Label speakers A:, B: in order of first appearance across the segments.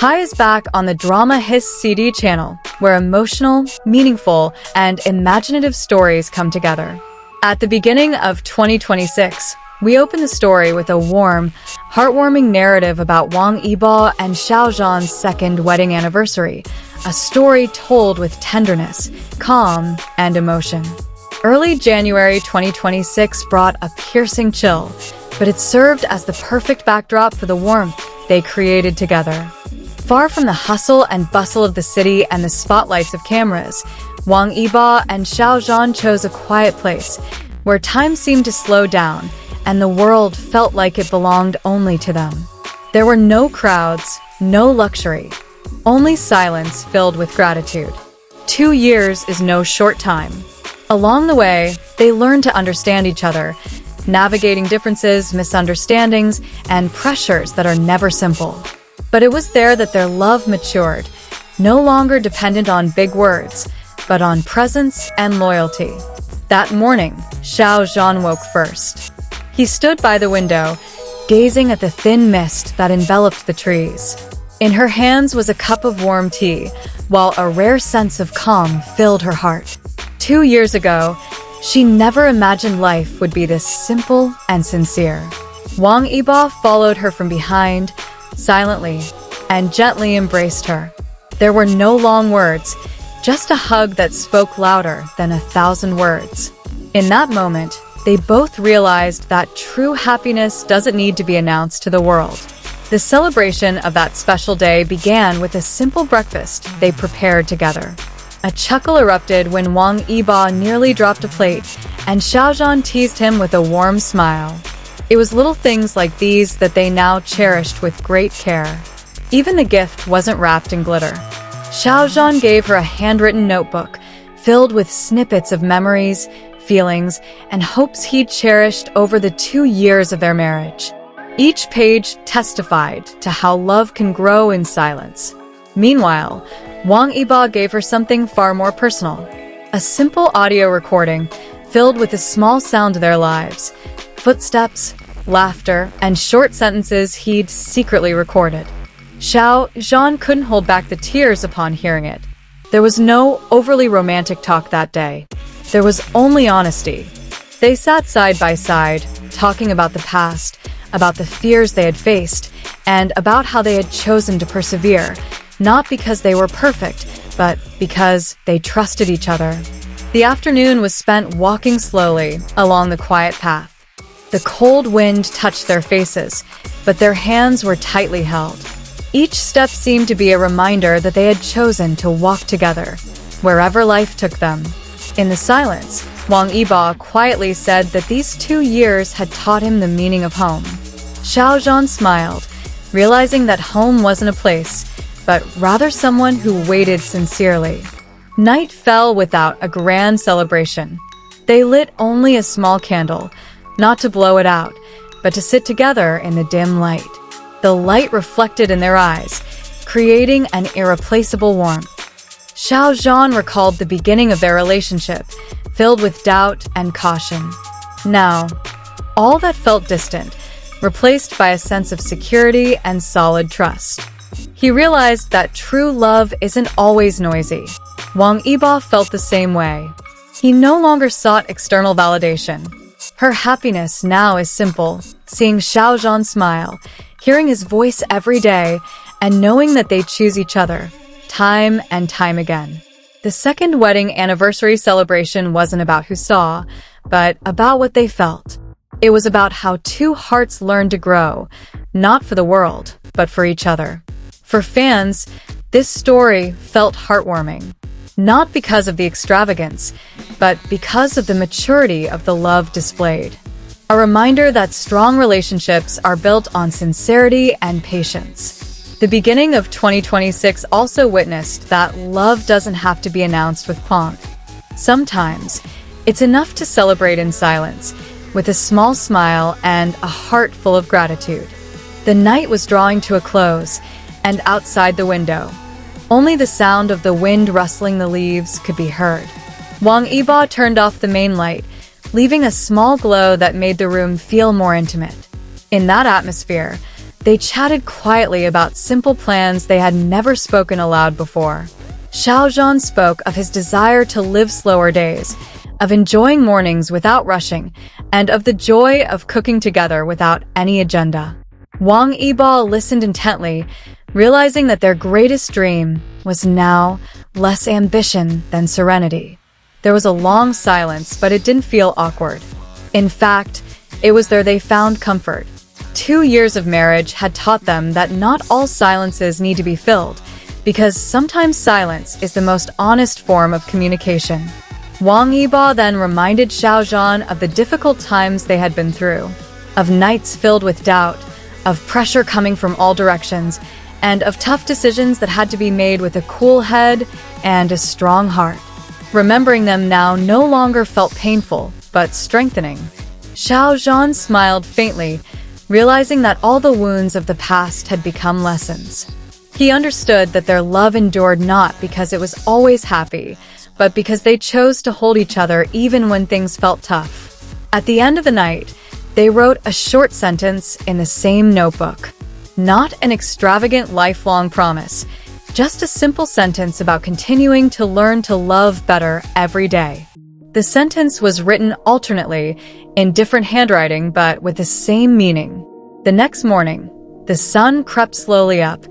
A: Hi is back on the Drama Hiss CD channel, where emotional, meaningful, and imaginative stories come together. At the beginning of 2026, we open the story with a warm, heartwarming narrative about Wang Yibo and Xiao Zhan's second wedding anniversary, a story told with tenderness, calm, and emotion. Early January 2026 brought a piercing chill, but it served as the perfect backdrop for the warmth they created together. Far from the hustle and bustle of the city and the spotlights of cameras, Wang Yibo and Xiao Zhan chose a quiet place, where time seemed to slow down and the world felt like it belonged only to them. There were no crowds, no luxury, only silence filled with gratitude. 2 years is no short time. Along the way, they learned to understand each other, navigating differences, misunderstandings, and pressures that are never simple. But it was there that their love matured, no longer dependent on big words, but on presence and loyalty. That morning, Xiao Zhan woke first. He stood by the window, gazing at the thin mist that enveloped the trees. In her hands was a cup of warm tea, while a rare sense of calm filled her heart. 2 years ago, she never imagined life would be this simple and sincere. Wang Yibo followed her from behind, silently, and gently embraced her. There were no long words, just a hug that spoke louder than 1,000 words. In that moment, they both realized that true happiness doesn't need to be announced to the world. The celebration of that special day began with a simple breakfast they prepared together. A chuckle erupted when Wang Yibo nearly dropped a plate, and Xiao Zhan teased him with a warm smile. It was little things like these that they now cherished with great care. Even the gift wasn't wrapped in glitter. Xiao Zhan gave her a handwritten notebook filled with snippets of memories, feelings, and hopes he'd cherished over the 2 years of their marriage. Each page testified to how love can grow in silence. Meanwhile, Wang Yibo gave her something far more personal. A simple audio recording filled with the small sound of their lives, footsteps, laughter, and short sentences he'd secretly recorded. Xiao Zhan couldn't hold back the tears upon hearing it. There was no overly romantic talk that day. There was only honesty. They sat side by side, talking about the past, about the fears they had faced, and about how they had chosen to persevere, not because they were perfect, but because they trusted each other. The afternoon was spent walking slowly along the quiet path. The cold wind touched their faces, but their hands were tightly held. Each step seemed to be a reminder that they had chosen to walk together, wherever life took them. In the silence, Wang Yibo quietly said that these 2 years had taught him the meaning of home. Xiao Zhan smiled, realizing that home wasn't a place, but rather someone who waited sincerely. Night fell without a grand celebration. They lit only a small candle, not to blow it out, but to sit together in the dim light. The light reflected in their eyes, creating an irreplaceable warmth. Xiao Zhan recalled the beginning of their relationship, filled with doubt and caution. Now, all that felt distant, replaced by a sense of security and solid trust. He realized that true love isn't always noisy. Wang Yibo felt the same way. He no longer sought external validation. Her happiness now is simple, seeing Xiao Zhan smile, hearing his voice every day, and knowing that they choose each other, time and time again. The second wedding anniversary celebration wasn't about who saw, but about what they felt. It was about how 2 hearts learned to grow, not for the world, but for each other. For fans, this story felt heartwarming, not because of the extravagance, but because of the maturity of the love displayed. A reminder that strong relationships are built on sincerity and patience. The beginning of 2026 also witnessed that love doesn't have to be announced with pomp. Sometimes, it's enough to celebrate in silence, with a small smile and a heart full of gratitude. The night was drawing to a close, and outside the window, only the sound of the wind rustling the leaves could be heard. Wang Yibo turned off the main light, leaving a small glow that made the room feel more intimate. In that atmosphere, They chatted quietly about simple plans they had never spoken aloud before. Xiao Zhan spoke of his desire to live slower days, of enjoying mornings without rushing, and of the joy of cooking together without any agenda. Wang Yibo listened intently, realizing that their greatest dream was now less ambition than serenity. There was a long silence, but it didn't feel awkward. In fact, it was there they found comfort. 2 years of marriage had taught them that not all silences need to be filled, because sometimes silence is the most honest form of communication. Wang Yibo then reminded Xiao Zhan of the difficult times they had been through, of nights filled with doubt, of pressure coming from all directions, and of tough decisions that had to be made with a cool head and a strong heart. Remembering them now no longer felt painful, but strengthening. Xiao Zhan smiled faintly, realizing that all the wounds of the past had become lessons. He understood that their love endured not because it was always happy, but because they chose to hold each other even when things felt tough. At the end of the night, they wrote a short sentence in the same notebook. Not an extravagant lifelong promise, just a simple sentence about continuing to learn to love better every day. The sentence was written alternately, in different handwriting but with the same meaning. The next morning, the sun crept slowly up,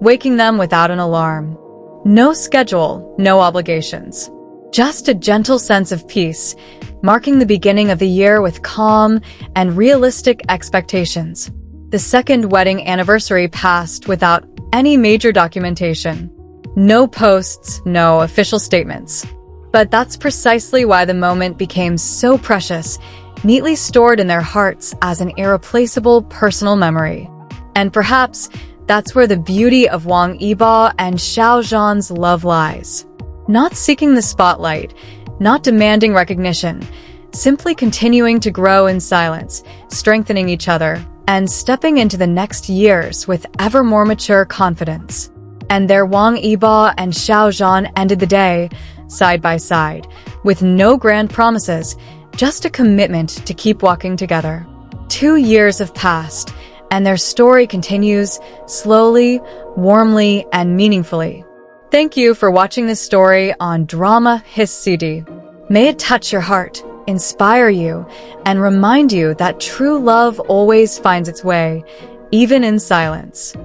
A: waking them without an alarm. No schedule, no obligations. Just a gentle sense of peace, marking the beginning of the year with calm and realistic expectations. The second wedding anniversary passed without any major documentation. No posts, no official statements. But that's precisely why the moment became so precious, neatly stored in their hearts as an irreplaceable personal memory. And perhaps that's where the beauty of Wang Yibo and Xiao Zhan's love lies. Not seeking the spotlight, not demanding recognition, simply continuing to grow in silence, strengthening each other, and stepping into the next years with ever more mature confidence. And there Wang Yibo and Xiao Zhan ended the day, side by side, with no grand promises, just a commitment to keep walking together. 2 years have passed, and their story continues, slowly, warmly, and meaningfully. Thank you for watching this story on Drama His CD. May it touch your heart, inspire you, and remind you that true love always finds its way, even in silence.